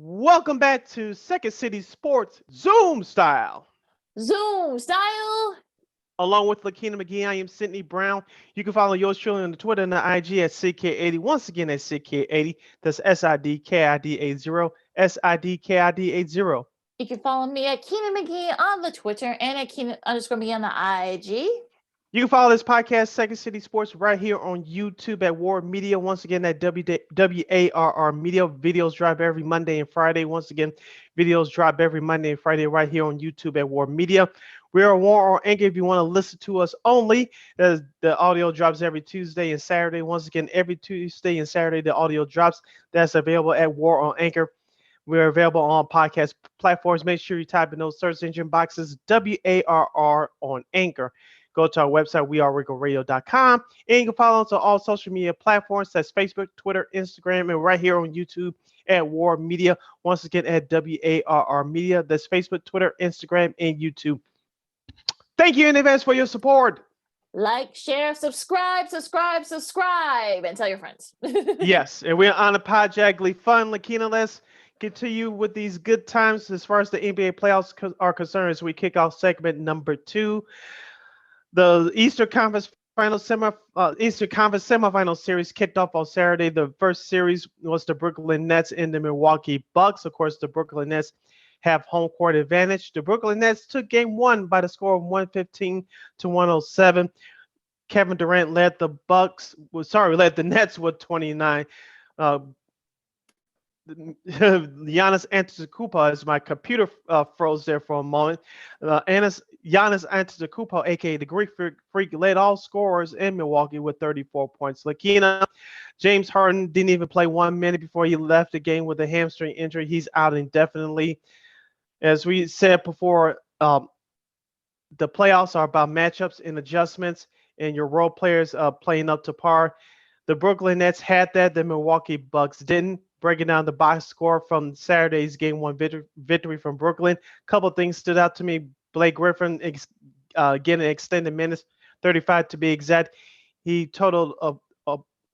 Welcome back to Second City Sports Zoom style. Zoom style. Along with Lakeena McGee, I am Sydney Brown. You can follow yours truly on the Twitter and the IG at CK80. Once again, at CK80. That's SIDKID80. SIDKID80. You can follow me at Keena McGee on the Twitter and at Keena_McGee on the IG. You can follow this podcast, Second City Sports, right here on YouTube at War Media. Once again, at WARR Media. Videos drop every Monday and Friday. Once again, videos drop every Monday and Friday right here on YouTube at War Media. We are War on Anchor if you want to listen to us only. The audio drops every Tuesday and Saturday. Once again, every Tuesday and Saturday, the audio drops. That's available at War on Anchor. We're available on podcast platforms. Make sure you type in those search engine boxes, WARR on Anchor. Go to our website, weareregalradio.com, and you can follow us on all social media platforms. That's Facebook, Twitter, Instagram, and right here on YouTube at War Media. Once again, at WARR Media. That's Facebook, Twitter, Instagram, and YouTube. Thank you in advance for your support. Like, share, subscribe, and tell your friends. Yes, and we're on a unapologetically fun. Lakeena, let's continue with these good times as far as the NBA playoffs are concerned as we kick off segment number 2. The Eastern Conference semifinal series kicked off on Saturday. The first series was the Brooklyn Nets and the Milwaukee Bucks. Of course, the Brooklyn Nets have home court advantage. The Brooklyn Nets took game 1 by the score of 115 to 107. Kevin Durant led the Nets with 29. Giannis Antetokounmpo, as my computer froze there for a moment. Giannis Antetokounmpo, aka the Greek Freak, led all scorers in Milwaukee with 34 points. Lakeena, James Harden didn't even play 1 minute before he left the game with a hamstring injury. He's out indefinitely. As we said before, the playoffs are about matchups and adjustments, and your role players playing up to par. The Brooklyn Nets had that. The Milwaukee Bucks didn't. Breaking down the box score from Saturday's Game 1 victory from Brooklyn. A couple of things stood out to me. Blake Griffin getting extended minutes, 35 to be exact. He totaled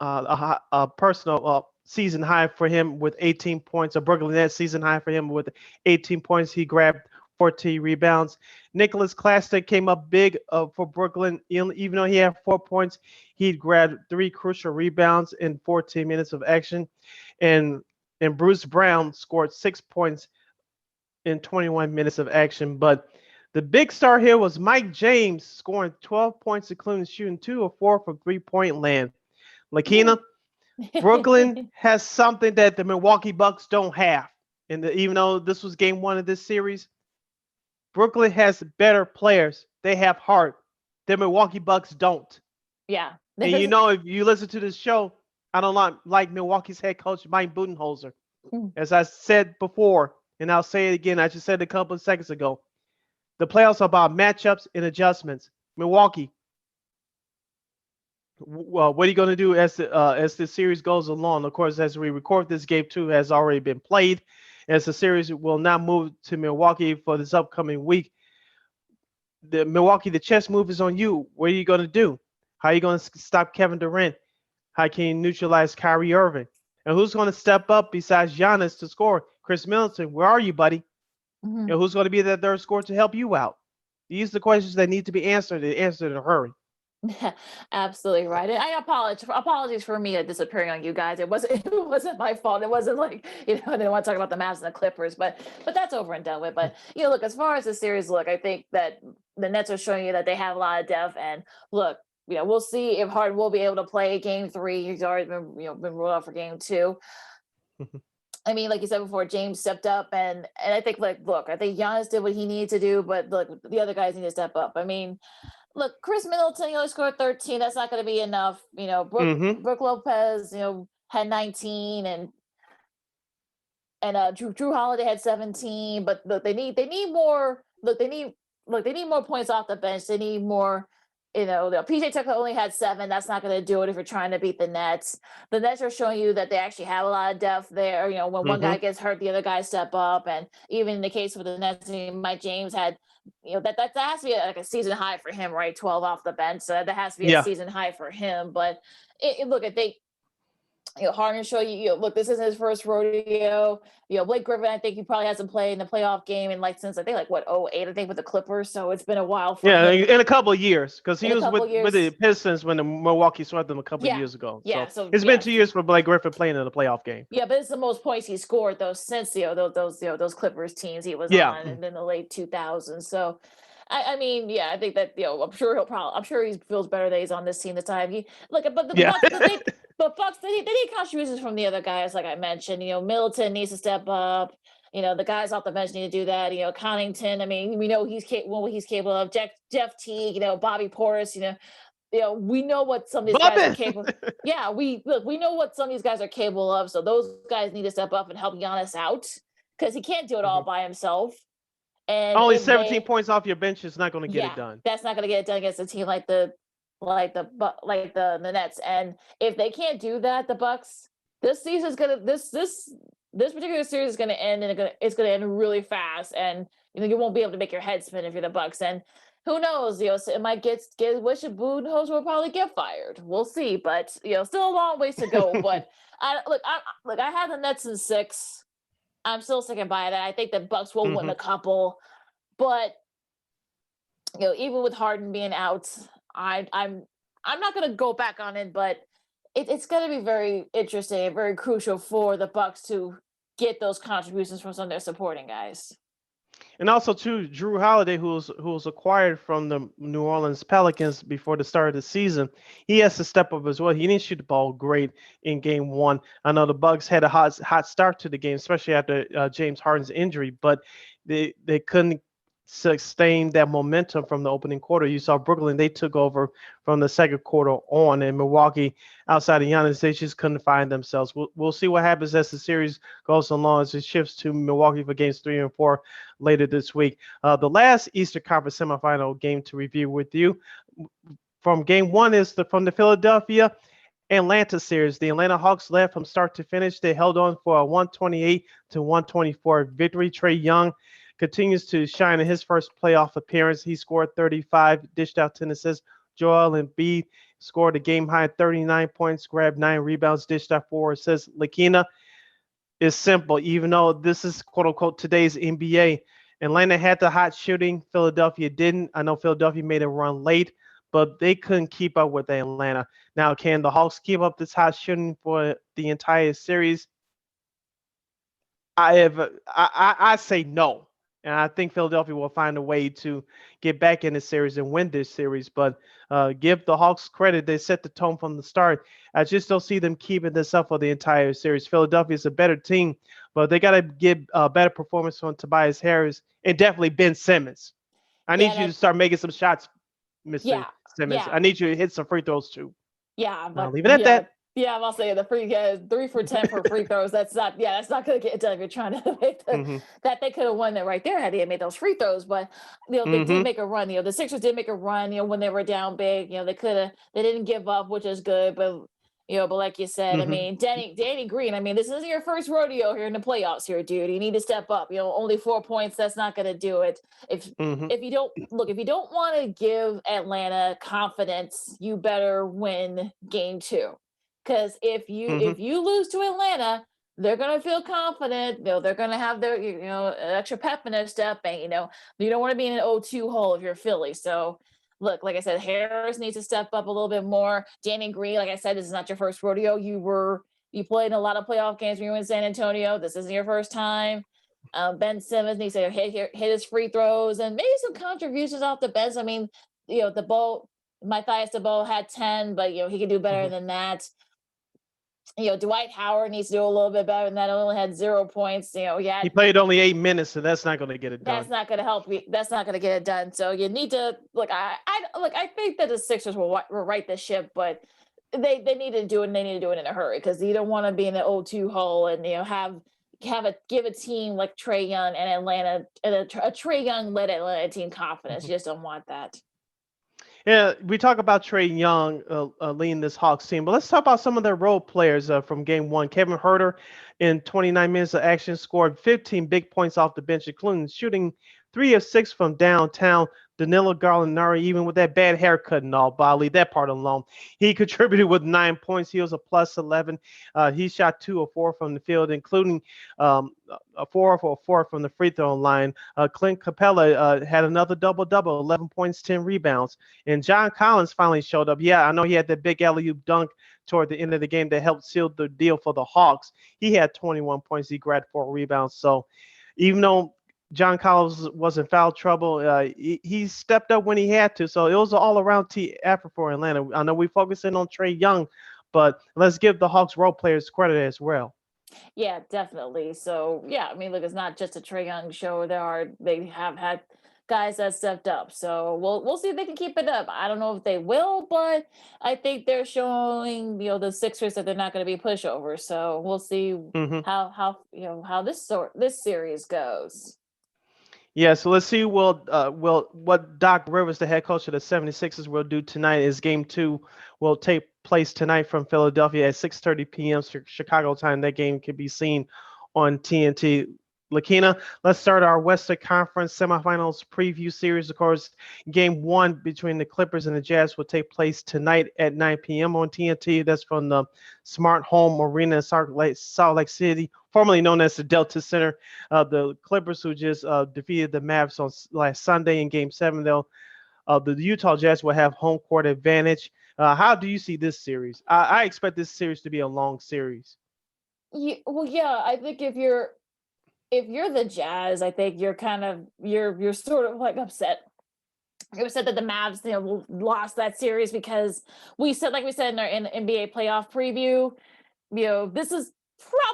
a personal season high for him with 18 points. A Brooklyn Nets season high for him with 18 points. He grabbed 14 rebounds. Nicholas Claxton came up big for Brooklyn. Even though he had 4 points, he grabbed 3 crucial rebounds in 14 minutes of action. And Bruce Brown scored 6 points in 21 minutes of action. But the big star here was Mike James scoring 12 points, including shooting 2 of 4 from three-point land. Lakeena, Brooklyn has something that the Milwaukee Bucks don't have. And even though this was game 1 of this series, Brooklyn has better players. They have heart. The Milwaukee Bucks don't. Yeah. And if you listen to this show, I don't like Milwaukee's head coach, Mike Budenholzer. As I said before, and I'll say it again, I just said it a couple of seconds ago, the playoffs are about matchups and adjustments. Milwaukee, well, what are you going to do as the series goes along? Of course, as we record this, game 2 has already been played. As the series will now move to Milwaukee for this upcoming week. The chess move is on you. What are you going to do? How are you going to stop Kevin Durant? How can you neutralize Kyrie Irving? And who's going to step up besides Giannis to score? Chris Middleton, where are you, buddy? Mm-hmm. And who's going to be that third scorer to help you out? These are the questions that need to be answered and answered in a hurry. Absolutely right. And I apologies for me disappearing on you guys. It wasn't my fault. It wasn't like, I didn't want to talk about the Mavs and the Clippers, but that's over and done with. But look, as far as the series, I think that the Nets are showing you that they have a lot of depth. And look, we'll see if Harden will be able to play game 3. He's already been ruled out for game 2. I mean, like you said before, James stepped up, and I think I think Giannis did what he needed to do, but look, the other guys need to step up. I mean, look, Chris Middleton, only scored 13. That's not going to be enough. Brooke Lopez, had 19, and Drew Holiday had 17. But look, they need more. Look, they need more points off the bench. They need more. The PJ Tucker only had 7. That's not going to do it if you're trying to beat the Nets. The Nets are showing you that they actually have a lot of depth there. When one guy gets hurt, the other guys step up. And even in the case of the Nets, Mike James had, that has to be like a season high for him, right? 12 off the bench. So that has to be a season high for him. But look, Harden show you, look, this is his first rodeo. Blake Griffin, I think he probably hasn't played in the playoff game in since I think what 08, I think, with the Clippers. So it's been a while for Yeah, him. in a couple of years, because he In a was couple with of years. the Pistons when the Milwaukee swept them a couple of Yeah. years ago. Yeah. So So it's been 2 years for Blake Griffin playing in a playoff game. Yeah, but it's the most points he scored though since those Clippers teams he was Yeah. on in the late 2000s. So I mean, yeah, I think that I'm sure he feels better that he's on this team this time. But the Yeah. Bucks, Bucks, they need contributions from the other guys, like I mentioned. Middleton needs to step up. The guys off the bench need to do that. Connington. I mean, we know he's capable. What he's capable of. Jeff Teague. Bobby Portis. We know what some of these guys are capable. Yeah, we know what some of these guys are capable of. So those guys need to step up and help Giannis out because he can't do it all by himself. And only 17 points off your bench is not going to get it done. That's not going to get it done against a team like the Nets. And if they can't do that, the Bucks, this season is gonna this particular series is going to end, and it's going to end really fast. And you won't be able to make your head spin if you're the Bucks. And who knows? It might get Wish Budenholzer will probably get fired. We'll see, but still a long ways to go. But I had the Nets in 6. I'm still sticking by that. I think the Bucks will win a couple, but even with Harden being out, I'm not going to go back on it, but it's going to be very interesting and very crucial for the Bucks to get those contributions from some of their supporting guys. And also, too, Drew Holiday, who was acquired from the New Orleans Pelicans before the start of the season, he has to step up as well. He didn't shoot the ball great in Game 1. I know the Bucks had a hot start to the game, especially after James Harden's injury, but they couldn't sustain that momentum from the opening quarter. You saw Brooklyn, they took over from the second quarter on, and Milwaukee, outside of Giannis, they just couldn't find themselves. We'll see what happens as the series goes along, as it shifts to Milwaukee for games 3 and 4 later this week. The last Eastern Conference semifinal game to review with you from Game 1 is from the Philadelphia Atlanta series. The Atlanta Hawks led from start to finish. They held on for a 128-124 victory. Trae Young continues to shine in his first playoff appearance. He scored 35, dished out 10 assists. Joel Embiid scored a game-high 39 points, grabbed 9 rebounds, dished out 4 assists. Lakeena is simple, even though this is quote-unquote today's NBA. Atlanta had the hot shooting. Philadelphia didn't. I know Philadelphia made a run late, but they couldn't keep up with Atlanta. Now, can the Hawks keep up this hot shooting for the entire series? I say no. And I think Philadelphia will find a way to get back in the series and win this series. But give the Hawks credit. They set the tone from the start. I just don't see them keeping this up for the entire series. Philadelphia is a better team, but they got to give a better performance from Tobias Harris and definitely Ben Simmons. I need you to start making some shots, Mr. Simmons. I need you to hit some free throws too. Yeah, but I'll leave it at that. Yeah, I'm also saying the 3 for 10 for free throws. That's not going to get it done if you're trying to make that. They could have won that right there had they made those free throws. But they did make a run. The Sixers did make a run. When they were down big, they didn't give up, which is good. But but like you said, I mean, Danny Green. I mean, this isn't your first rodeo here in the playoffs, here, dude. You need to step up. Only 4 points. That's not going to do it. If you don't want to give Atlanta confidence, you better win Game 2. Because if you lose to Atlanta, they're gonna feel confident. They're gonna have their extra pep in their step, and you don't want to be in an 0-2 hole if you're Philly. So look, like I said, Harris needs to step up a little bit more. Danny Green, like I said, this is not your first rodeo. You played in a lot of playoff games when you were in San Antonio. This isn't your first time. Ben Simmons needs to hit his free throws and maybe some contributions off the bench. I mean, the ball. Matthias DeBow had 10, but he could do better than that. Dwight Howard needs to do a little bit better than that. Only had 0 points. He played only 8 minutes, so that's not going to get it done. That's not going to help me. That's not going to get it done. So you need to look. I think that the Sixers will right the ship, but they need to do it. And they need to do it in a hurry because you don't want to be in an 0-2 hole and give a team like Trae Young and Atlanta and a Trae Young led Atlanta team confidence. You just don't want that. Yeah, we talk about Trae Young leading this Hawks team, but let's talk about some of their role players from Game 1. Kevin Huerter, in 29 minutes of action, scored 15 big points off the bench, including 3 of 6 from downtown. Danilo Gallinari, even with that bad haircut and all, but I'll leave that part alone. He contributed with 9 points. He was a plus 11. He shot 2 of 4 from the field, including a 4 for 4 from the free throw line. Clint Capella had another double double, 11 points, 10 rebounds. And John Collins finally showed up. Yeah, I know he had that big alley-oop dunk toward the end of the game that helped seal the deal for the Hawks. He had 21 points. He grabbed 4 rebounds. So even though John Collins was in foul trouble, he stepped up when he had to. So it was an all-around effort for Atlanta. I know we're focusing on Trae Young, but let's give the Hawks role players credit as well. Yeah, definitely. So yeah, I mean, look, it's not just a Trae Young show. They have had guys that stepped up. So we'll see if they can keep it up. I don't know if they will, but I think they're showing, the Sixers that they're not going to be pushovers. So we'll see Hmm. how this series goes. Yeah, so let's see what Doc Rivers, the head coach of the 76ers, will do tonight. Is game 2 will take place tonight from Philadelphia at 6:30 p.m. Chicago time. That game can be seen on TNT. Lakeena, let's start our Western Conference semifinals preview series. Of course, game 1 between the Clippers and the Jazz will take place tonight at 9 p.m. on TNT. That's from the Smart Home Arena in Salt Lake City, formerly known as the Delta Center. The Clippers, who just defeated the Mavs on last Sunday in Game 7, the Utah Jazz will have home court advantage. How do you see this series? I expect this series to be a long series. Yeah, well, yeah, I think if you're the Jazz, I think you're sort of like upset. You're upset that the Mavs, lost that series because like we said in our NBA playoff preview, this is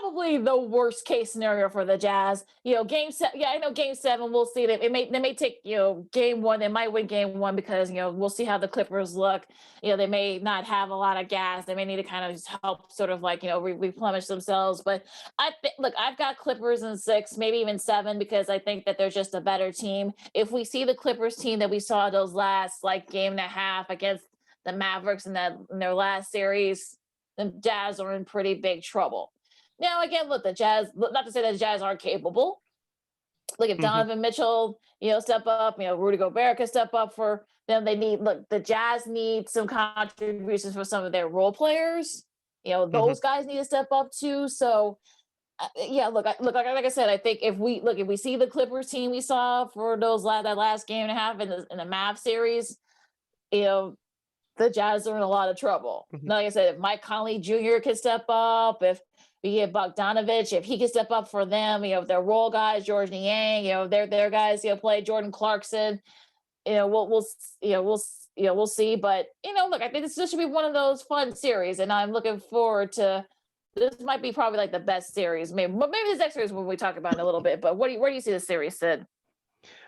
probably the worst case scenario for the Jazz. Game seven. Yeah, I know Game 7. We'll see. They may take Game 1. They might win Game 1 because we'll see how the Clippers look. They may not have a lot of gas. They may need to kind of just help sort of like replenish themselves. But look, I've got Clippers in 6, maybe even 7, because I think that they're just a better team. If we see the Clippers team that we saw those last like game and a half against the Mavericks in their last series, the Jazz are in pretty big trouble. Now, again, look, the Jazz, not to say that the Jazz aren't capable. Like if Hmm. Donovan Mitchell, step up, Rudy Gobert can step up for them. The Jazz need some contributions for some of their role players. Hmm. Those guys need to step up too. So, yeah, like I said, I think if we see the Clippers team we saw for that last game and a half in the Mav series, you know, the Jazz are in a lot of trouble. Hmm. Now, like I said, if Mike Conley Jr. can step up, if we get Bogdanovich, if he can step up for them, their role guys, George Niang, their guys, play Jordan Clarkson, we'll see. But look, I think this should be one of those fun series, and I'm looking forward to. This might be probably like the best series. Maybe this next series when we talk about it in a little bit. But where do you see the series, Sid?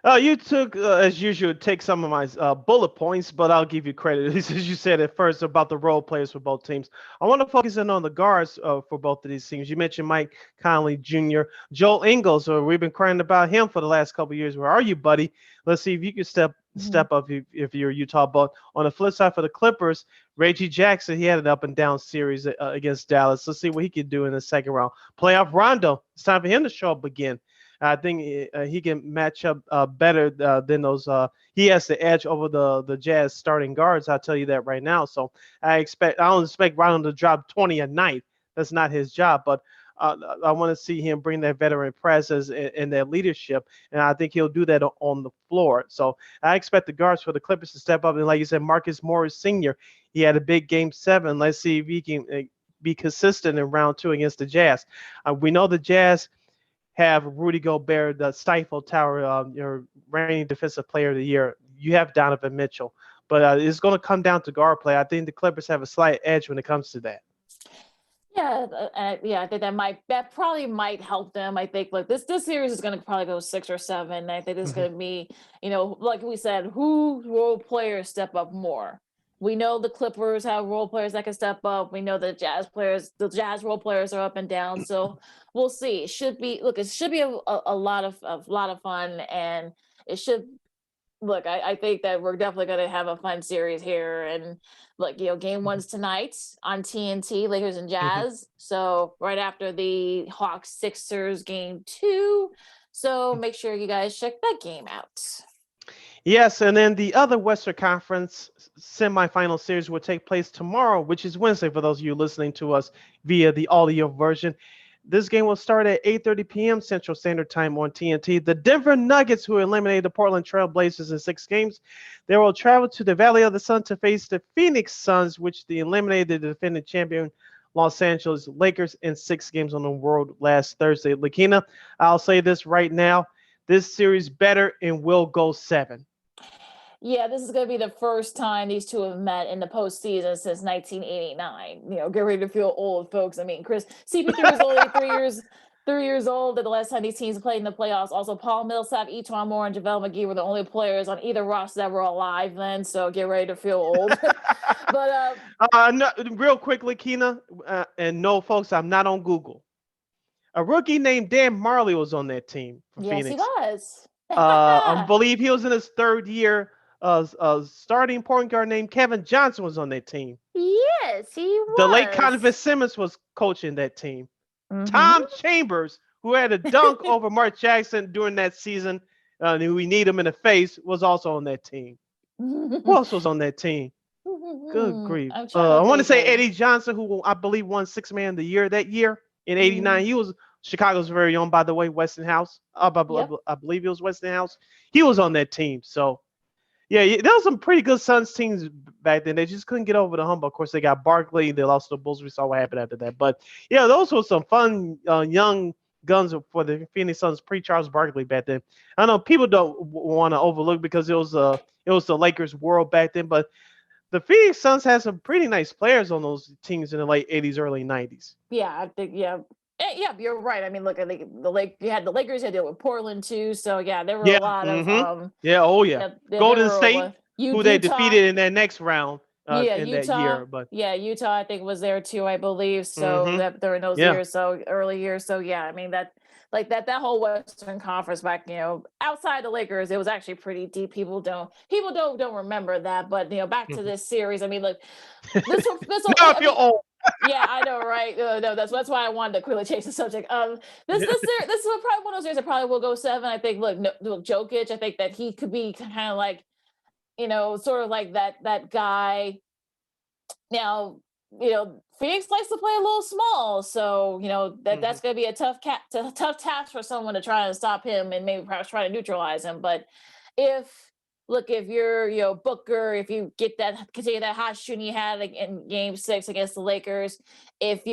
You took, as usual, take some of my bullet points, but I'll give you credit. As you said at first about the role players for both teams. I want to focus in on the guards for both of these teams. You mentioned Mike Conley Jr., Joel Ingles, or we've been crying about him for the last couple of years. Where are you, buddy? Let's see if you can Mhm. step up if you're Utah. But on the flip side for the Clippers, Reggie Jackson, he had an up and down series against Dallas. Let's see what he can do in the second round. Playoff Rondo, it's time for him to show up again. I think he can match up better than those. He has the edge over the Jazz starting guards. I'll tell you that right now. So I don't expect Rondo to drop 20 a night. That's not his job. But I want to see him bring that veteran presence and that leadership, and I think he'll do that on the floor. So I expect the guards for the Clippers to step up. And like you said, Marcus Morris Sr., he had a big game 7. Let's see if he can be consistent in round 2 against the Jazz. We know the Jazz have Rudy Gobert, the Stifle Tower, your reigning defensive player of the year. You have Donovan Mitchell, but it's going to come down to guard play. I think the Clippers have a slight edge when it comes to that. Yeah, yeah, I think that probably might help them. I think like this series is going to probably go 6 or 7. I think this is Mhm. going to be, like we said, who role players step up more. We know the Clippers have role players that can step up. We know the Jazz role players are up and down. So we'll see. It should be a lot of fun, and it should look, I think that we're definitely going to have a fun series here. And look, game Mhm. one's tonight on TNT, Lakers and Mhm. Jazz. So right after the Hawks Sixers game 2. So make sure you guys check that game out. Yes, and then the other Western Conference semifinal series will take place tomorrow, which is Wednesday for those of you listening to us via the audio version. This game will start at 8:30 p.m. Central Standard Time on TNT. The Denver Nuggets, who eliminated the Portland Trail Blazers in 6 games, they will travel to the Valley of the Sun to face the Phoenix Suns, which they eliminated the defending champion Los Angeles Lakers in 6 games on the road last Thursday. Lakeena, I'll say this right now. This series better and will go 7. Yeah, this is going to be the first time these two have met in the postseason since 1989. Get ready to feel old, folks. I mean, Chris CP3 is only 3 years old at the last time these teams played in the playoffs. Also, Paul Millsap, Etuan Moore, and JaVale McGee were the only players on either roster that were alive then. So get ready to feel old. But No, real quickly, Keena, and no, folks, I'm not on Google. A rookie named Dan Marley was on that team for yes, Phoenix. he was. I believe he was in his 3rd year. Starting point guard named Kevin Johnson was on that team. Yes, he The late was. Conover Simmons was coaching that team. Mhm. Tom Chambers, who had a dunk over Mark Jackson during that season, and we need him in the face, was also on that team. Who else was on that team? Good grief. I'm trying to I want to think say of- Eddie Johnson, who I believe won 6th Man of the Year that year in Mm-hmm. '89. He was Chicago's very own, by the way, Westinghouse. I believe he was Westinghouse. He was on that team. So, yeah, there was some pretty good Suns teams back then. They just couldn't get over the hump. Of course, they got Barkley. They lost to the Bulls. We saw what happened after that. But, yeah, those were some fun young guns for the Phoenix Suns pre-Charles Barkley back then. I know people don't want to overlook because it was the Lakers world back then, but the Phoenix Suns had some pretty nice players on those teams in the late 80s, early 90s. Yeah, I think yeah. Yeah, you're right. I mean, look, I think you had the Lakers, you had to deal with Portland too. So yeah, there were Yeah. a lot of Golden State, who they Utah, defeated in that next round in Utah, that year. But Utah, I think was there too, I believe. So that during those years, so early years. So yeah, I mean that whole Western Conference back, outside the Lakers, it was actually pretty deep. People don't remember that, but back to this series. I mean, look, this now I feel old. Yeah, I know, right? No, that's why I wanted to quickly change the subject. This is probably one of those years that probably will go 7. I think. Look, Jokic. I think that he could be kind of like, sort of like that guy. Now, Phoenix likes to play a little small, so that's going to be a tough task for someone to try and stop him and maybe perhaps try to neutralize him. But if you're Booker, if you continue that hot shooting you had in Game 6 against the Lakers, if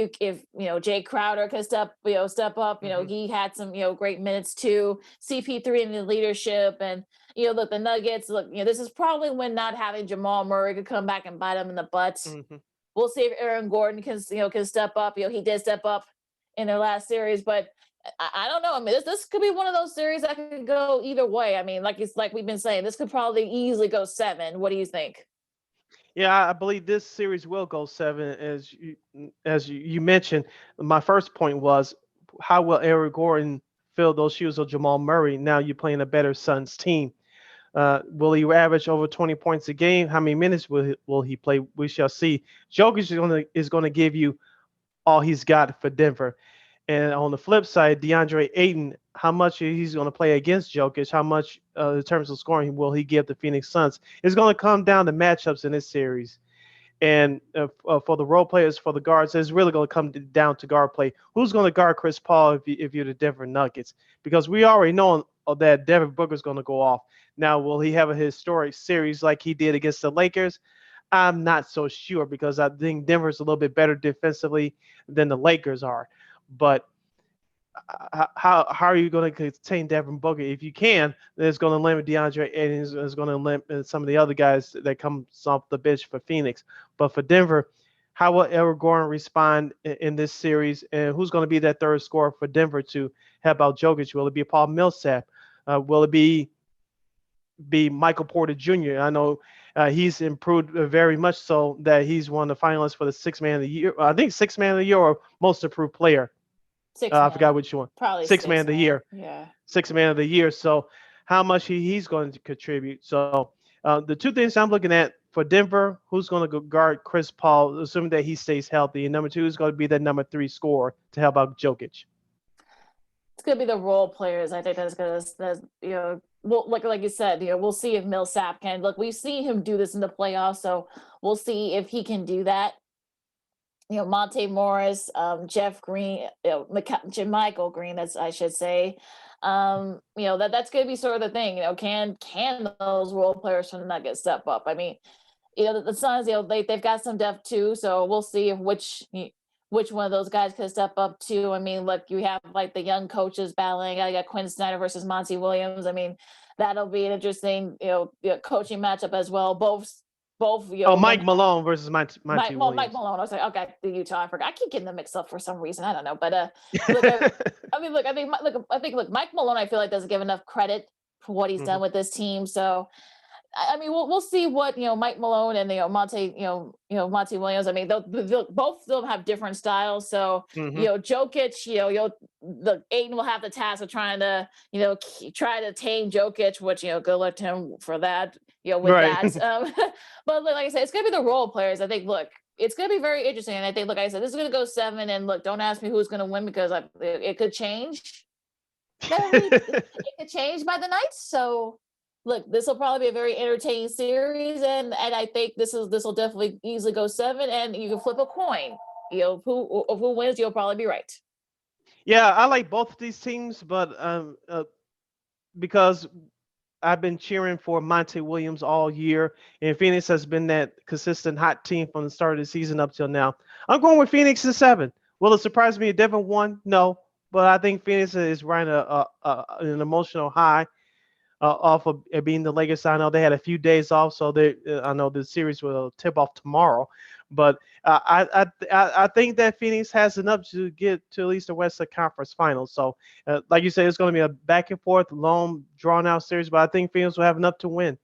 Jay Crowder can step up, he had some great minutes too. CP3 in the leadership, and look, the Nuggets. Look, this is probably when not having Jamal Murray could come back and bite them in the butt. We'll see if Aaron Gordon can step up. He did step up in their last series, but I don't know. I mean, this could be one of those series that could go either way. I mean, like we've been saying, this could probably easily go 7. What do you think? Yeah, I believe this series will go 7. As you mentioned, my first point was, how will Aaron Gordon fill those shoes of Jamal Murray? Now you're playing a better Suns team. Will he average over 20 points a game? How many minutes will he play? We shall see. Jokic is going to give you all he's got for Denver. And on the flip side, DeAndre Ayton, how much he's going to play against Jokic, how much in terms of scoring will he give the Phoenix Suns? It's going to come down to matchups in this series. And for the role players, for the guards, it's really going to come down to guard play. Who's going to guard Chris Paul if you're the Denver Nuggets? Because we already know that Devin Booker's going to go off. Now, will he have a historic series like he did against the Lakers? I'm not so sure, because I think Denver's a little bit better defensively than the Lakers are. But how are you going to contain Devin Booker? If you can, then it's going to limit DeAndre and it's going to limit some of the other guys that come off the bench for Phoenix. But for Denver, how will Aaron Gordon respond in this series? And who's going to be that third scorer for Denver to help out Jokic? Will it be Paul Millsap? Will it be Michael Porter Jr.? I know he's improved very much, so that he's one of the finalists for the 6th Man of the Year. I think 6th Man of the Year or Most Improved Player. I forgot which one. Probably 6th Man of the Year. Yeah. 6th Man of the Year. So how much he's going to contribute. So the two things I'm looking at for Denver, who's going to guard Chris Paul, assuming that he stays healthy. And number 2 is going to be that number 3 scorer to help out Jokic. going to be the role players. I think that's going to, well, like you said, we'll see if Millsap can. Look, we've seen him do this in the playoffs, so we'll see if he can do that. Monte Morris, Jeff Green, Michael Green, that's I should say. That's going to be sort of the thing. Can those role players from the Nuggets step up? I mean, the Suns, they've got some depth too, so we'll see if which one of those guys could step up too. I mean, look, you have like the young coaches battling. I got Quinn Snyder versus Monty Williams. I mean, that'll be an interesting, coaching matchup as well. Both, Oh, Mike Malone versus Monty Williams. Mike Malone. I was like, okay, the Utah. I forgot. I keep getting them mixed up for some reason. I don't know, but look, I think Mike Malone, I feel like doesn't give enough credit for what he's done with this team. So I mean, we'll see what Mike Malone and Monte Monty Williams. I mean, they'll both of them have different styles. So Jokic, the Aiden will have the task of trying to try to tame Jokic, which good luck to him for that. With right. that. But like I said, it's gonna be the role players. I think. Look, it's gonna be very interesting, and I think, like I said, this is gonna go 7. And look, don't ask me who's gonna win because it could change. It could change by the night. So. Look, this will probably be a very entertaining series, and I think this will definitely easily go 7, and you can flip a coin. Who wins, you'll probably be right. Yeah, I like both of these teams, but because I've been cheering for Monty Williams all year, and Phoenix has been that consistent hot team from the start of the season up till now. I'm going with Phoenix in 7. Will it surprise me if Denver won? No, but I think Phoenix is riding an emotional high. Off of being the Lakers. I know they had a few days off, so I know the series will tip off tomorrow. But I think that Phoenix has enough to get to at least the Western Conference Finals. So, like you said, it's going to be a back and forth, long, drawn out series. But I think Phoenix will have enough to win.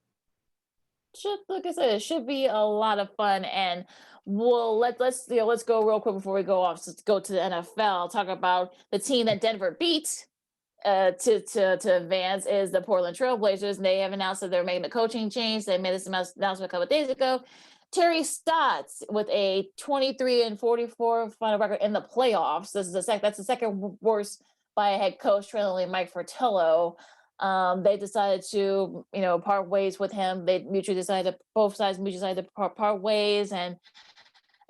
Like I said, it should be a lot of fun. And let's go real quick before we go off. Let's go to the NFL. Talk about the team that Denver beat. To advance is the Portland Trailblazers, and they have announced that they're making a coaching change. They made this announcement a couple of days ago. Terry Stotts with a 23-44 final record in the playoffs. That's the second worst by a head coach, trailing Mike Fratello. They decided to part ways with him. Both sides mutually decided to part ways, and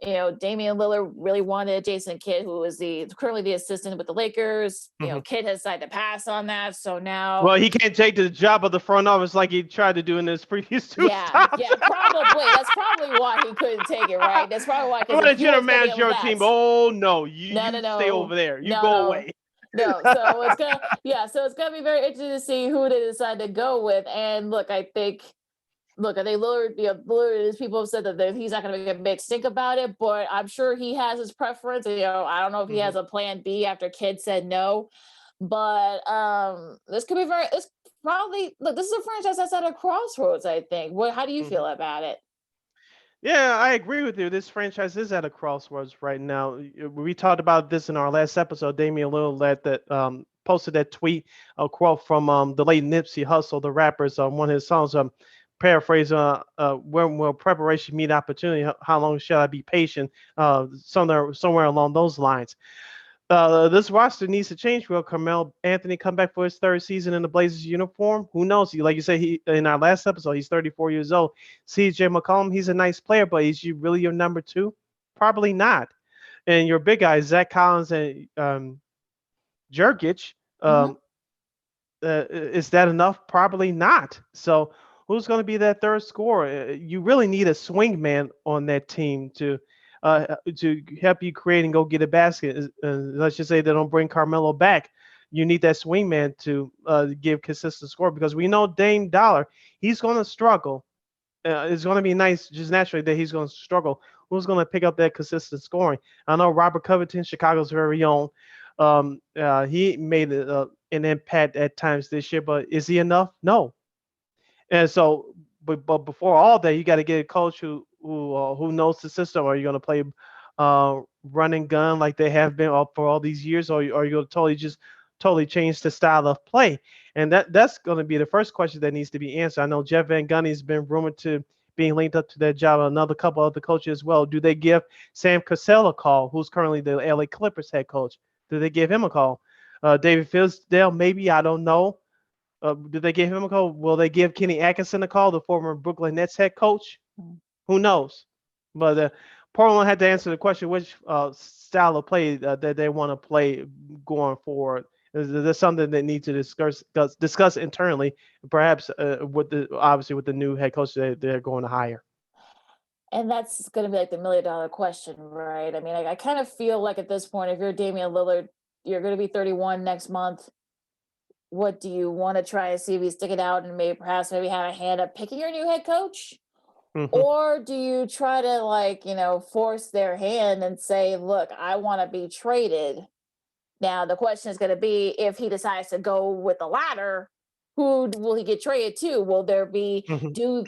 Damian Lillard really wanted Jason Kidd, who is currently the assistant with the Lakers. Kidd has decided to pass on that. So now, well, he can't take the job of the front office like he tried to do in his previous 2 stops. Yeah, probably. That's probably why he couldn't take it. Right. That's probably why. I'm going to general manage your team. Oh no, you stay over there. You go away. No, so it's gonna be very interesting to see who they decide to go with. And look, I think Lillard, people have said that he's not going to make a big stink about it, but I'm sure he has his preference. I don't know if he has a plan B after Kidd said no, but this could be this is a franchise that's at a crossroads, I think. How do you feel about it? Yeah, I agree with you. This franchise is at a crossroads right now. We talked about this in our last episode. Damian Lillard posted that tweet, a quote from the late Nipsey Hussle, the rapper's one of his songs. Paraphrase, when will preparation meet opportunity? How long shall I be patient? Somewhere along those lines. This roster needs to change. Will Carmelo Anthony come back for his 3rd season in the Blazers uniform? Who knows? Like you said, in our last episode, he's 34 years old. CJ McCollum, he's a nice player, but is he really your number 2? Probably not. And your big guys, Zach Collins and Jerkic, is that enough? Probably not. So who's going to be that 3rd scorer? You really need a swing man on that team to help you create and go get a basket. Let's just say they don't bring Carmelo back. You need that swing man to give consistent score, because we know Dame Dollar, he's going to struggle. It's going to be nice just naturally that he's going to struggle. Who's going to pick up that consistent scoring? I know Robert Covington, Chicago's very own. He made an impact at times this year, but is he enough? No. And so, but before all that, you got to get a coach who knows the system. Are you going to play run and gun like they have been for all these years, or are you going to totally change the style of play? And that's going to be the first question that needs to be answered. I know Jeff Van Gundy has been rumored to being linked up to that job. Another couple other coaches as well. Do they give Sam Cassell a call, who's currently the LA Clippers head coach? Do they give him a call? David Fizdale, maybe, I don't know. Did they give him a call? Will they give Kenny Atkinson a call, the former Brooklyn Nets head coach? Mm. Who knows? But Portland had to answer the question which style of play that they want to play going forward. There's something that need to discuss internally, perhaps with the obviously with the new head coach that they're going to hire. And that's going to be like the $1 million question, right? I mean, I kind of feel like at this point, if you're Damian Lillard, you're going to be 31 next month. What do you want to try and see if you stick it out and maybe have a hand at picking your new head coach? Hmm. Or do you try to force their hand and say, look, I want to be traded? Now the question is going to be, if he decides to go with the latter, who will he get traded to? Will there be Hmm. do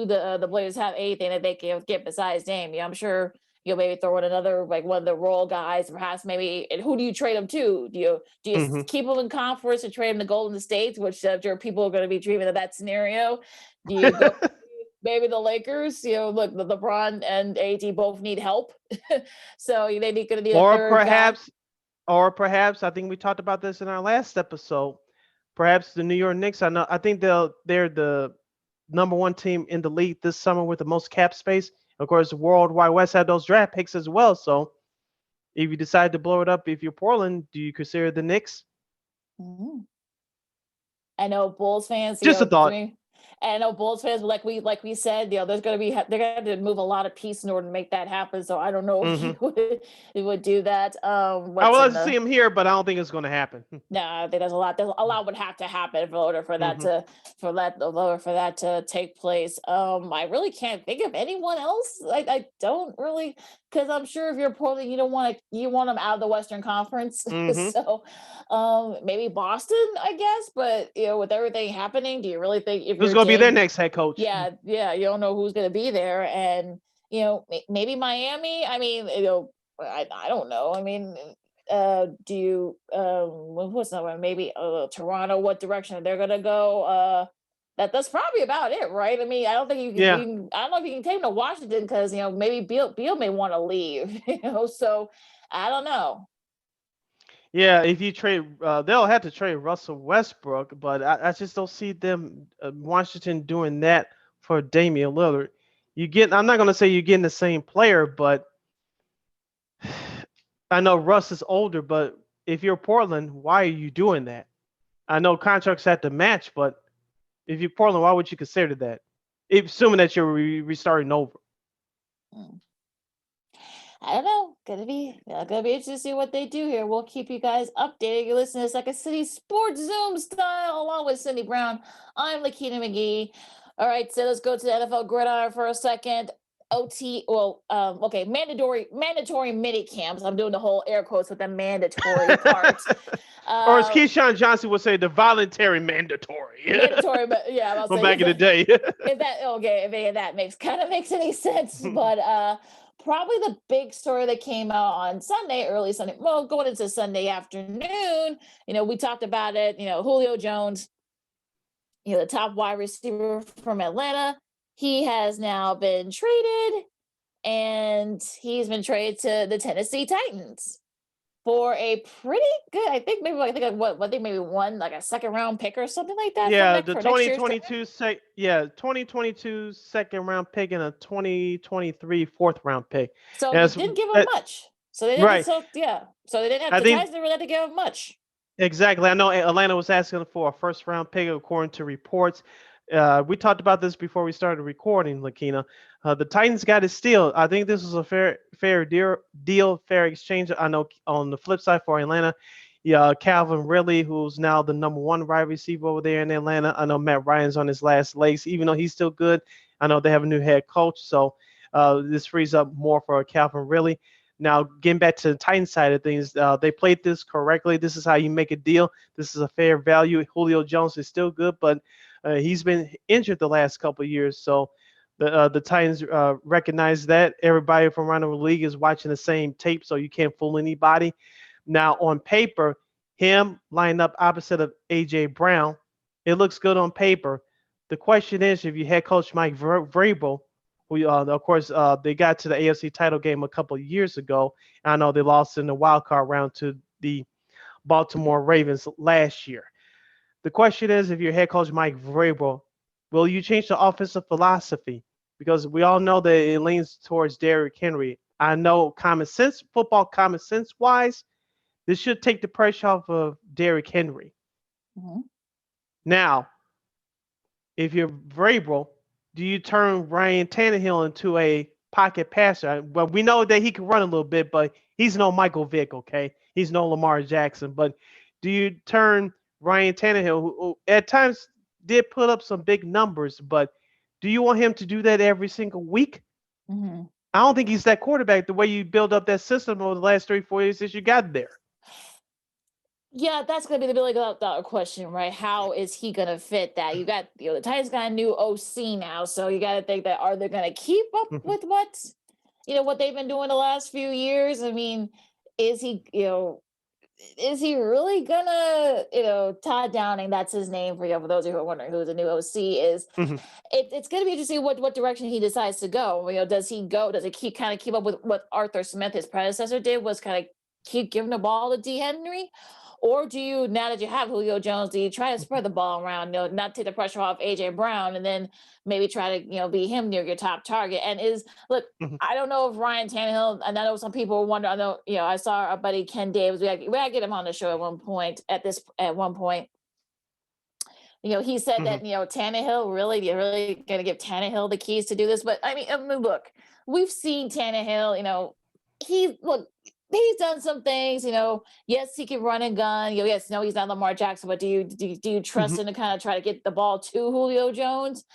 the Blazers have anything that they can get besides Dame? I'm sure you'll maybe throw in another, like one of the role guys, perhaps maybe. And who do you trade him to? Do you Hmm. keep him in conference and trade him to Golden State, which I'm sure people are going to be dreaming of that scenario? Do you go maybe the Lakers? Look, the LeBron and AD both need help, so they need going to need a or third guy. perhaps, or perhaps, I think we talked about this in our last episode. Perhaps the New York Knicks. I think they're the number one team in the league this summer with the most cap space. Of course, the World Wide West had those draft picks as well. So if you decide to blow it up, if you're Portland, do you consider the Knicks? Mhm. I know Bulls fans, Just a thought. and I know Bulls fans, like we said, there's going to be they're going to move a lot of piece in order to make that happen. So I don't know if Hmm. you would do that. I would What's like in to see the him here, but I don't think it's going to happen. No, I think there's a lot. There's a lot would have to happen in order for that Hmm. to for that to take place. I really can't think of anyone else. I don't really, because I'm sure if you're Portland, you want them out of the Western Conference. Hmm. So, maybe Boston, I guess. But with everything happening, do you really think if Who's you're going to be their Dame? next head coach? Yeah, yeah, you don't know who's going to be there, and maybe Miami. I mean, I don't know. I mean, do you what's that one? Maybe Toronto? What direction they're going to go? That's probably about it, right? I mean, I don't think Yeah. I don't know if you can take him to Washington because maybe Beal may want to leave. So I don't know. Yeah, if you trade, they'll have to trade Russell Westbrook, but I just don't see them Washington doing that for Damian Lillard. I'm not gonna say you're getting the same player, but I know Russ is older, but if you're Portland, why are you doing that? I know contracts have to match, but if you're Portland, why would you consider that? Assuming that you're restarting over. Mm. I don't know. Gonna be interesting to see what they do here. We'll keep you guys updated. You listen to Second City Sports Zoom style, along with Cindy Brown. I'm Lakeena McGee. All right, so let's go to the NFL gridiron for a second. Okay, mandatory mini camps. I'm doing the whole air quotes with the mandatory part. Or as Uh, Keyshawn Johnson would say, the voluntary mandatory. mandatory, but yeah, I'll From say back in the day. if that makes any sense. But probably the big story that came out on Sunday, early Sunday, well, going into Sunday afternoon, we talked about it. Julio Jones, the top wide receiver from Atlanta, he has now been traded, and he's been traded to the Tennessee Titans for a pretty good, I think maybe one, like a second round pick or something like that Yeah, the for next year's draft. 2022 second round pick and a 2023 fourth round pick. So they That's didn't give him that, much. So they didn't. right. So yeah. So they didn't have I the think Titans didn't really have to give him much. exactly. I know Atlanta was asking for a first round pick according to reports. We talked about this before we started recording, Lakina. The Titans got a steal. I think this was a fair deal, fair exchange. I know on the flip side for Atlanta, yeah, Calvin Ridley, who's now the number one wide receiver over there in Atlanta. I know Matt Ryan's on his last legs, even though he's still good. I know they have a new head coach, so this frees up more for Calvin Ridley. Now, getting back to the Titans side of things, they played this correctly. This is how you make a deal. This is a fair value. Julio Jones is still good, but he's been injured the last couple of years. So the Titans recognize that. Everybody from around the league is watching the same tape, so you can't fool anybody. Now, on paper, him lined up opposite of A.J. Brown, it looks good on paper. The question is, if you head coach Mike Vrabel, who, of course, they got to the AFC title game a couple of years ago. I know they lost in the wild card round to the Baltimore Ravens last year. The question is, if you're head coach Mike Vrabel, will you change the offensive philosophy? Because we all know that it leans towards Derrick Henry. I know common sense, football common sense wise, this should take the pressure off of Derrick Henry. Mhm. Now, if you're Vrabel, do you turn Ryan Tannehill into a pocket passer? Well, we know that he can run a little bit, but he's no Michael Vick, okay? He's no Lamar Jackson. But do you turn Ryan Tannehill, who at times did put up some big numbers, but do you want him to do that every single week? Mhm. I don't think he's that quarterback the way you build up that system over the last 3, 4 years since you got there. Yeah, that's gonna be the $1 billion question, right? How is he gonna fit that? You got, the Titans got a new OC now, so you got to think that, are they gonna keep up Mhm, with what they've been doing the last few years? I mean, is he, is he really gonna, Todd Downing, that's his name for those of you who are wondering who the new OC is. mhm, It's gonna be interesting what direction he decides to go. Does he keep up with what Arthur Smith, his predecessor, did, was kind of keep giving the ball to D. Henry? Or do you, now that you have Julio Jones, do you try to spread the ball around, not take the pressure off AJ Brown, and then maybe try to, be him near your top target? And look, mhm, I don't know if Ryan Tannehill, and I know some people wonder, I know, I saw our buddy Ken Davis, we had to get him on the show at one point. He said mhm. that, Tannehill, really, you're really going to give Tannehill the keys to do this. But I mean, look, we've seen Tannehill, look, he's done some things, yes, he can run and gun. Yes, no, he's not Lamar Jackson, but do you trust Mhm. him to kind of try to get the ball to Julio Jones?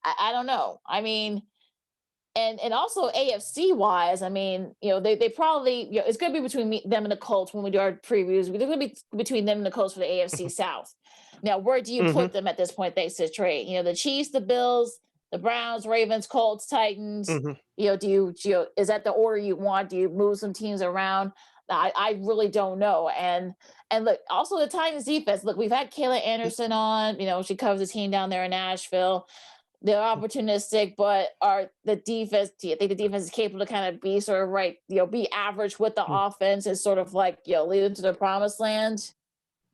I don't know. I mean, and also AFC wise, I mean, they probably, it's going to be between them and the Colts when we do our previews. It's going to be between them and the Colts for the AFC Mhm. South. Now, where do you Mhm. put them at this point? Thanks to trade, the Chiefs, the Bills, the Browns, Ravens, Colts, Titans. Mhm. Is that the order you want? Do you move some teams around? I really don't know. And look, also the Titans defense. Look, we've had Kayla Anderson on. She covers the team down there in Nashville. They're opportunistic, but are the defense? Do you think the defense is capable to kind of be sort of right? Be average with the Mhm. offense and sort of like lead them to the promised land.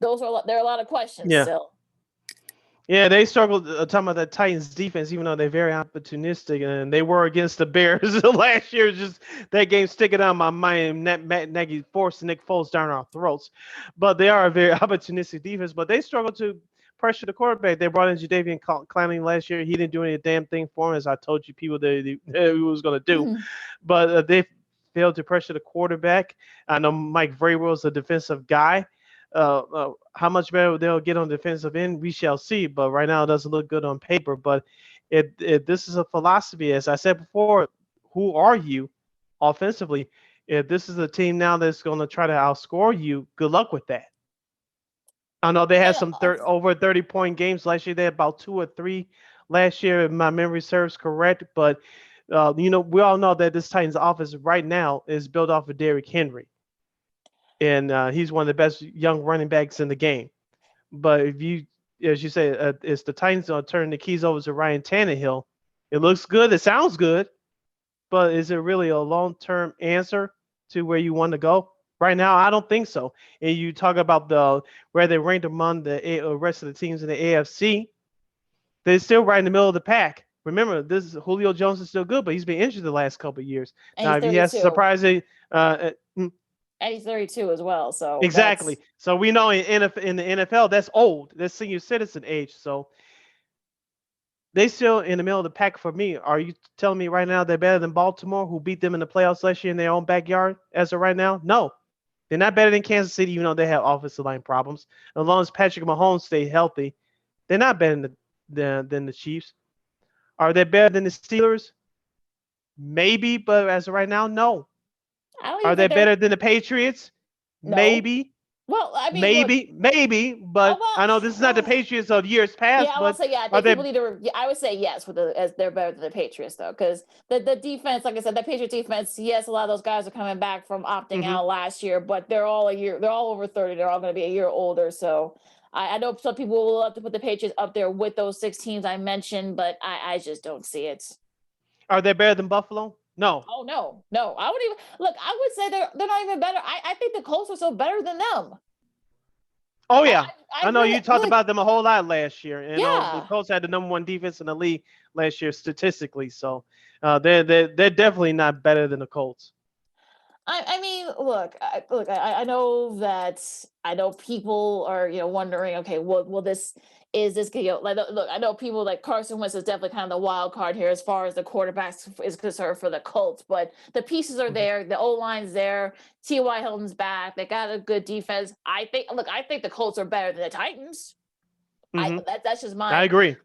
There are a lot of questions Yeah. still. Yeah, they struggled talking about that Titans defense, even though they're very opportunistic, and they were against the Bears last year. Just that game sticking out in my mind. Matt Nagy forced Nick Foles down our throats, but they are a very opportunistic defense. But they struggled to pressure the quarterback. They brought in Jadeveon Clowney last year. He didn't do any damn thing for him, as I told you people that he was going to do. Mhm. But they failed to pressure the quarterback. I know Mike Vrabel is a defensive guy. How much better they'll get on the defensive end, we shall see. But right now, it doesn't look good on paper. But this is a philosophy, as I said before. Who are you offensively? If this is a team now that's going to try to outscore you, good luck with that. I know they had Yeah. some over 30-point games last year. They had about 2 or 3 last year, if my memory serves correct. But we all know that this Titans offense right now is built off of Derrick Henry, and he's one of the best young running backs in the game. But if you, as you say, it's the Titans going to turn the keys over to Ryan Tannehill. It looks good. It sounds good. But is it really a long-term answer to where you want to go? Right now, I don't think so. And you talk about where they ranked among the rest of the teams in the AFC. They're still right in the middle of the pack. Remember, this Julio Jones is still good, but he's been injured the last couple of years. And Now, he's if he has 32. surprising, And he's 32 as well. So exactly. that's So we know in the NFL, that's old. That's senior citizen age. So they still in the middle of the pack for me. Are you telling me right now they're better than Baltimore, who beat them in the playoffs last year in their own backyard as of right now? No. They're not better than Kansas City, even though they have offensive line problems. As long as Patrick Mahomes stay healthy, they're not better than the Chiefs. Are they better than the Steelers? Maybe, but as of right now, no. I don't Are even they think they're better than the Patriots? no. Maybe, Well, I mean, look, maybe. But I know this is not the well, Patriots of years yeah, past. I will But say, yeah. I are think people they? need to. Yeah, I would say yes as they're better than the Patriots though, because the defense, like I said, the Patriots defense. Yes, a lot of those guys are coming back from opting Mhm. out last year, but they're all a year. They're all over 30. They're all going to be a year older. So I know some people will love to put the Patriots up there with those 6 teams I mentioned, but I just don't see it. Are they better than Buffalo? No. Oh no, no. I would even look. I would say they're not even better. I think the Colts are so better than them. Oh yeah, I I know really, you talked really, about them a whole lot last year. You know, the yeah. Colts had the number one defense in the league last year statistically. So they're definitely not better than the Colts. I mean, I know that I know people are wondering, okay, will this is this like look, I know people like Carson Wentz is definitely kind of the wild card here as far as the quarterbacks is concerned for the Colts, but the pieces are Mhm, there, the O line's there, T.Y. Hilton's back, they got a good defense. I think the Colts are better than the Titans. mhm. That's just I my agree.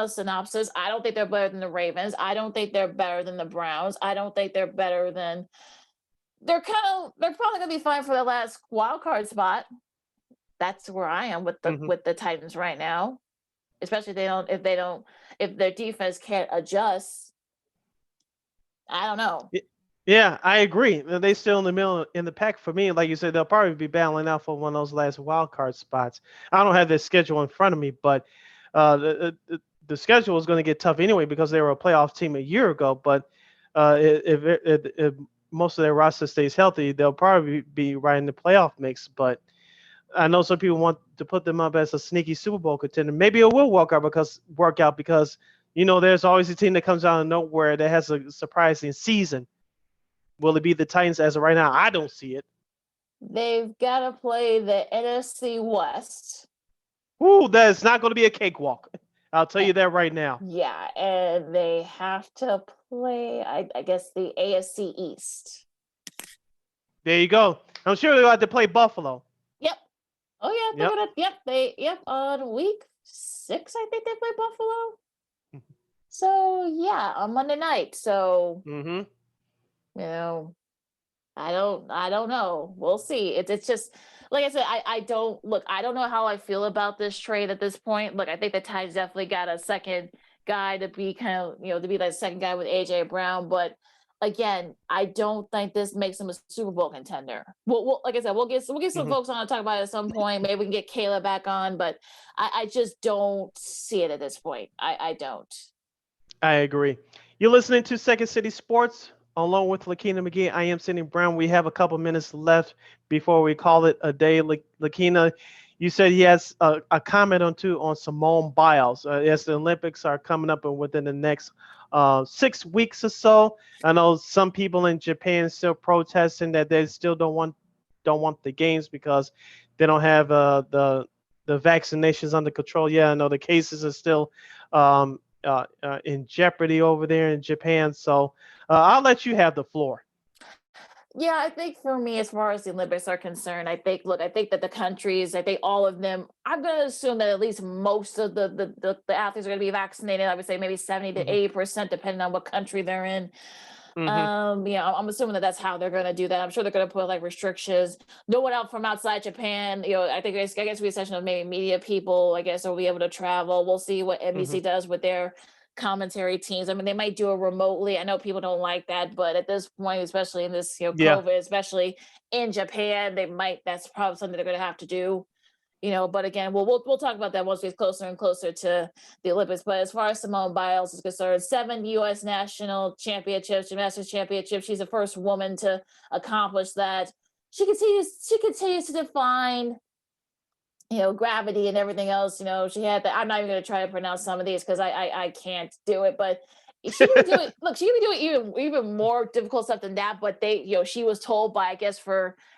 synopsis. I don't think they're better than the Ravens. I don't think they're better than the Browns. I don't think they're better than they're probably gonna be fine for the last wild card spot. That's where I am with Mhm. the Titans right now. Especially if their defense can't adjust. I don't know. Y- Yeah, I agree. They still in the middle in the pack for me. Like you said, they'll probably be battling out for one of those last wild card spots. I don't have their schedule in front of me, but the schedule is going to get tough anyway because they were a playoff team a year ago. But if most of their roster stays healthy, they'll probably be right in the playoff mix. But I know some people want to put them up as a sneaky Super Bowl contender. Maybe it will work out because there's always a team that comes out of nowhere that has a surprising season. Will it be the Titans as of right now? I don't see it. They've got to play the NFC West. Ooh, that is not going to be a cakewalk. I'll tell Eh, you that right now. Yeah, and they have to play, I guess, the AFC East. There you go. I'm sure they'll have to play Buffalo. Yep. Oh yeah, they're Yep. gonna. Yep, on week 6, I think they play Buffalo. So yeah, on Monday night. So Mm-hmm. you know, I don't know. We'll see. It's just like I said. I don't know how I feel about this trade at this point. Look, I think the Titans definitely got a second guy to be kind of to be that second guy with AJ Brown, but. Again, I don't think this makes them a Super Bowl contender. Like I said, we'll get some Mm-hmm. folks on to talk about it at some point. Maybe we can get Kayla back on, but I just don't see it at this point. I don't. I agree. You're listening to Second City Sports along with Lakeena McGee. I am Cindy Brown. We have a couple minutes left before we call it a day. Lakeena, you said he has a comment or two on Simone Biles. As the Olympics are coming up and within the next 6 weeks or so. I know some people in Japan still protesting that they still don't want the games because they don't have the vaccinations under control. Yeah, I know the cases are still in jeopardy over there in Japan. So I'll let you have the floor. Yeah, I think for me, as far as the Olympics are concerned, I think that the countries, I think all of them, I'm going to assume that at least most of the athletes are going to be vaccinated. I would say maybe 70 to Hmm. 80%, depending on what country they're in. Hmm. I'm assuming that that's how they're going to do that. I'm sure they're going to put like restrictions. No one out from outside Japan. I guess we a session of maybe media people. I guess will be able to travel. We'll see what Hmm. NBC does with their commentary teams. I mean, they might do it remotely. I know people don't like that, but at this point, especially in this Yeah. COVID, especially in Japan, they might. That's probably something they're going to have to do. But again, we'll talk about that once we get closer and closer to the Olympics. But as far as Simone Biles is concerned, 7 U.S. national championships, gymnastics championships. She's the first woman to accomplish that. She continues to define, gravity and everything else. She had that. I'm not even going to try to pronounce some of these because I can't do it. But she can be doing. Look, she can be doing even more difficult stuff than that. But she was told by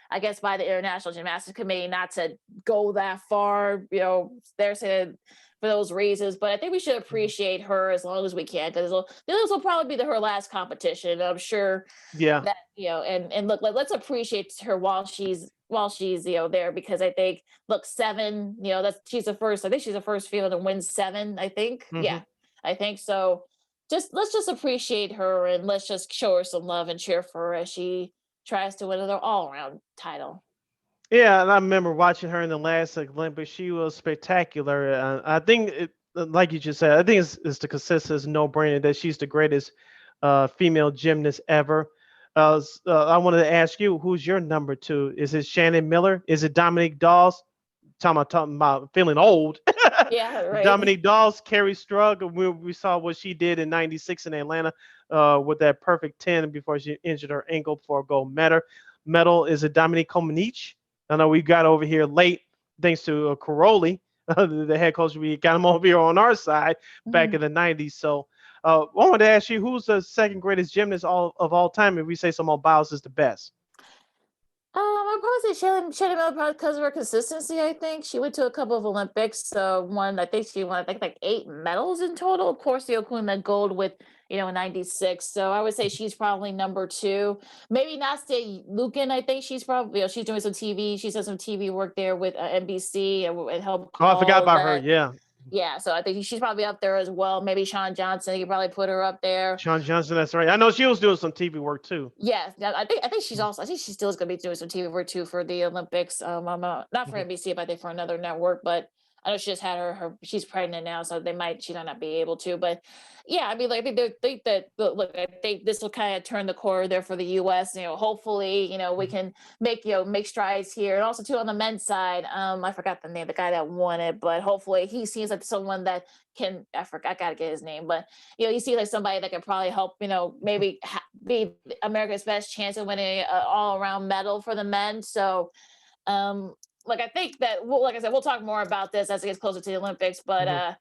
I guess by the International Gymnastics Committee not to go that far. They're saying for those reasons. But I think we should Mhm. appreciate her as long as we can because this will probably be her last competition. I'm sure Yeah. that and look, let's appreciate her while she's there because I think look 7 that's she's the first I think she's the first female to win 7 I think Hmm. yeah I think so let's just appreciate her and let's just show her some love and cheer for her as she tries to win another all-around title. Yeah, and I remember watching her in the last Olympics. She was spectacular. I think, like you just said, I think it's the consensus no-brainer that she's the greatest female gymnast ever. I wanted to ask you, who's your number two? Is it Shannon Miller? Is it Dominique Dawes? Talking about feeling old. Yeah, right. Dominique Dawes, Carrie Strug. We saw what she did in '96 in Atlanta with that perfect 10 before she injured her ankle for a gold medal. Is it Dominique Comaneci? I know we got over here late. thanks to Caroli, the head coach. We got him over here on our side back Mhm. in the '90s. So, I wanted to ask you, who's the second greatest gymnast of all time? If we say Simone Biles is the best. I'd probably say Shelly Miller probably because of her consistency. I think she went to a couple of Olympics. So one, I think she won, I think like 8 medals in total. Of course, the Okuna gold with in '96. So I would say she's probably number two. Maybe not say Lukin. I think she's probably she's doing some TV. She's done some TV work there with NBC and helped Oh, I forgot call about her. that. Yeah, Yeah, so I think she's probably up there as well. Maybe Sean Johnson. You could probably put her up there. Sean Johnson. That's right. I know she was doing some TV work too. Yes, yeah, I think she's also I think she still is going to be doing some TV work too for the Olympics. Not for Mhm. NBC, but I think for another network. But I know she just had her she's pregnant now, so she might not be able to. But yeah, I mean, like I think they think that look, I think this will kind of turn the corner there for the U.S. Hopefully, we Mhm. can make strides here, and also too on the men's side. I forgot the name, the guy that won it, but hopefully he seems like someone that can. I gotta get his name, but you see like somebody that can probably help, maybe be America's best chance of winning an all around medal for the men. So, like I think that, well, like I said, we'll talk more about this as it gets closer to the Olympics. But Mhm.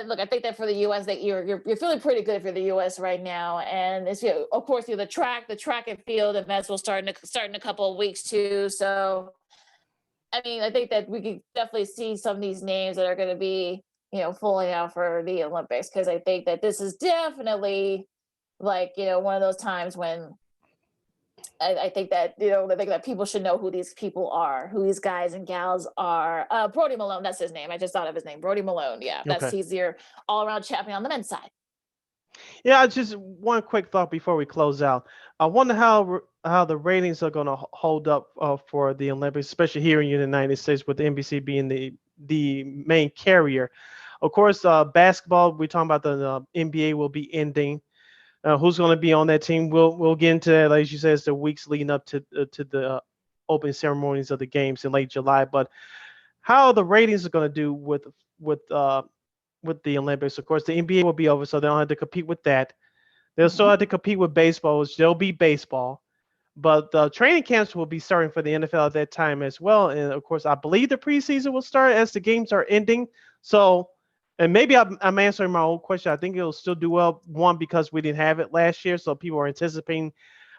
look, I think that for the U.S., that you're feeling pretty good for the U.S. right now, and it's of course the track and field events will start in a couple of weeks too. So I mean, I think that we could definitely see some of these names that are going to be, fully out for the Olympics because I think that this is definitely like, one of those times when I think that, I think that people should know who these people are, who these guys and gals are. Brody Malone, that's his name. I just thought of his name, Brody Malone. Yeah, Okay. he's your all around champion on the men's side. Yeah, just one quick thought before we close out. I wonder how the ratings are going to hold up for the Olympics, especially here in the United States, with the NBC being the main carrier. Of course, basketball. We're talking about the NBA will be ending. Who's going to be on that team? We'll get into that, as you said, it's the weeks leading up to the opening ceremonies of the games in late July. But how the ratings are going to do with uh, with the Olympics? Of course, the NBA will be over, so they don't have to compete with that. They'll still Hmm. have to compete with baseball, which there'll be baseball. But the training camps will be starting for the NFL at that time as well. And of course, I believe the preseason will start as the games are ending. So, and maybe I'm answering my own question. I think it'll still do well. One, because we didn't have it last year. So people are anticipating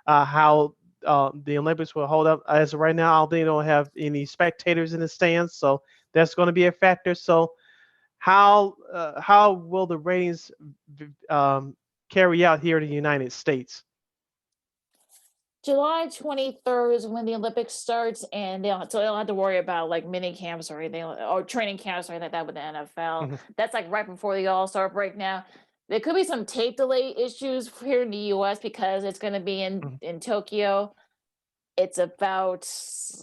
how the Olympics will hold up. As of right now, I don't think they don't have any spectators in the stands. So that's going to be a factor. So, how will the ratings carry out here in the United States? July 23rd is when the Olympics starts, and they don't have to worry about like mini camps or anything, or training camps or anything like that with the NFL. Mhm. That's like right before the All Star break now. There could be some tape delay issues here in the US because it's going to be Mhm. in Tokyo. It's about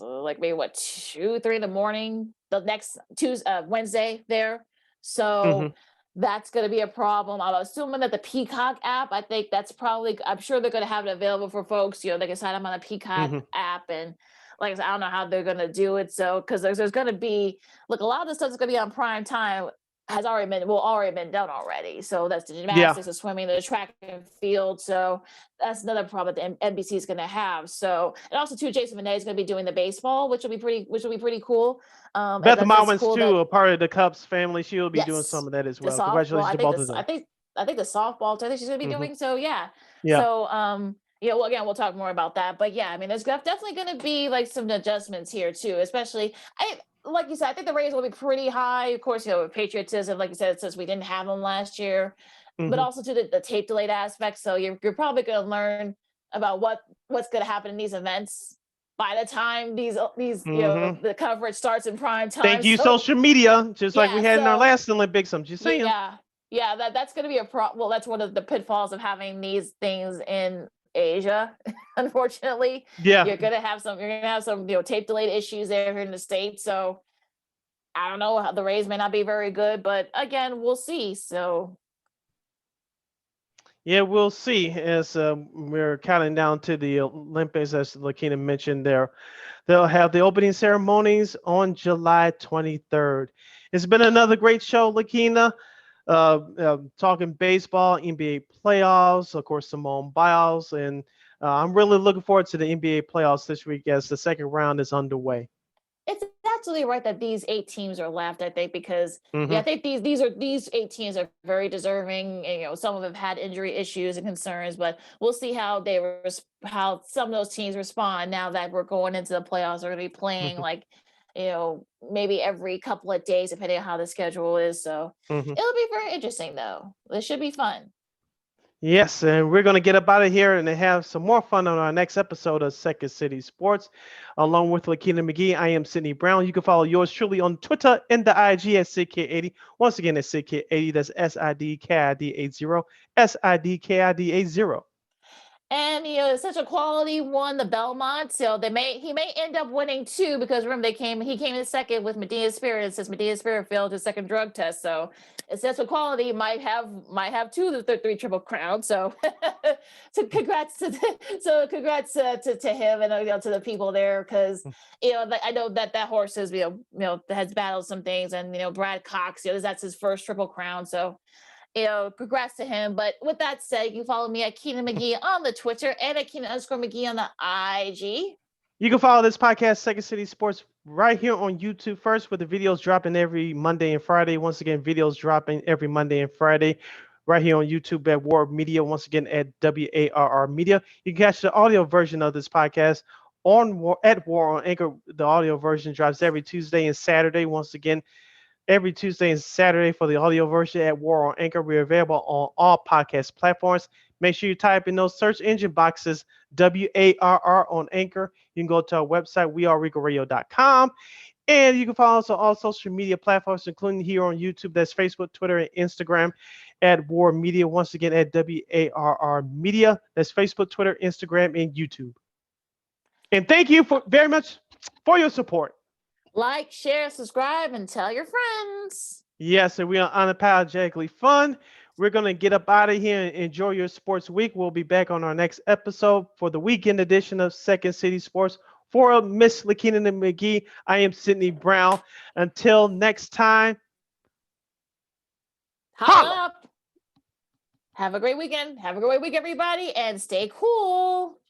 like maybe what 2, 3 in the morning the next Tuesday, Wednesday there. Mhm. So that's going to be a problem. I'm assuming that the Peacock app, I think that's probably, I'm sure they're going to have it available for folks. They can sign up on the Peacock Mhm. app. And like I said, I don't know how they're going to do it. So, because there's going to be, look, a lot of the stuff that's going to be on prime time already been done already. So that's the Yeah. gymnastics, the swimming, the track and field. So that's another problem that the NBC is going to have. So, and also too, Jason Benet is going to be doing the baseball, which will be pretty cool. And Beth that's Mowins cool too, that a part of the Cubs family. She'll be doing yes, some of that as the well. softball. Congratulations to both of them. I think the softball too. I think she's going to be Mhm. doing so. Yeah. Yeah. So well, again, we'll talk more about that. But yeah, I mean, there's definitely going to be like some adjustments here too, especially I. Like you said, I think the ratings will be pretty high. Of course, with patriotism, like you said, since we didn't have them last year, but Mhm. also to the tape delayed aspect. So you're probably going to learn about what's going to happen in these events by the time these Mhm. the coverage starts in prime time. Thank you, So social media, just like we yeah, had in our so last Olympics. I'm just saying. yeah, yeah, that's going to be a problem. Well, that's one of the pitfalls of having these things in Asia. Unfortunately, Yeah. you're gonna have some tape delayed issues there here in the states. So I don't know how the Rays may not be very good, but again, we'll see. So Yeah, we'll see as we're counting down to the Olympics, as Lakina mentioned there. They'll have the opening ceremonies on July 23rd. It's been another great show, Lakina. Talking baseball, NBA playoffs, of course, Simone Biles, and I'm really looking forward to the NBA playoffs this week as the second round is underway. it's absolutely right that these 8 teams are left. I think because Mhm. I think these 8 teams are very deserving. And, some of them have had injury issues and concerns, but we'll see how how some of those teams respond now that we're going into the playoffs. They're going to be playing Mhm. like maybe every couple of days depending on how the schedule is. So Mhm. it'll be very interesting though. It should be fun. Yes, and we're going to get up out of here and have some more fun on our next episode of Second City Sports. Along with Lakeena McGee, I am Sydney Brown. You can follow yours truly on Twitter and the IG at SidKid80. Once again, it's SidKid80. That's SIDKID80. SIDKID80. And it's such a quality one, the Belmont. So he may end up winning 2 because remember he came in second with Medina Spirit since Medina Spirit failed his second drug test. So it's such a quality might have 2 of the 3 triple crowns. So so congrats to to him and to the people there because I know that horse is has battled some things and Brad Cox that's his first triple crown. So congrats to him. But with that said, you can follow me at Keena McGee on the Twitter and at Keena_McGee on the IG. You can follow this podcast, Second City Sports, right here on YouTube first, with the videos dropping every Monday and Friday. Once again, videos dropping every Monday and Friday, right here on YouTube at War Media. Once again, at WARR Media. You can catch the audio version of this podcast at War on Anchor. The audio version drops every Tuesday and Saturday. Once again, every Tuesday and Saturday for the audio version at War on Anchor. We're available on all podcast platforms. Make sure you type in those search engine boxes WARR on Anchor. You can go to our website, weareregalradio.com. And you can follow us on all social media platforms, including here on YouTube. That's Facebook, Twitter, and Instagram at War Media. Once again, at WARR Media. That's Facebook, Twitter, Instagram, and YouTube. And thank you very much for your support. Like, share, subscribe, and tell your friends. Yes, and we are unapologetically fun. We're going to get up out of here and enjoy your sports week. We'll be back on our next episode for the weekend edition of Second City Sports. For Miss Lakeena McGee, I am Sydney Brown. Until next time, holla! Holla up. Have a great weekend. Have a great week, everybody, and stay cool.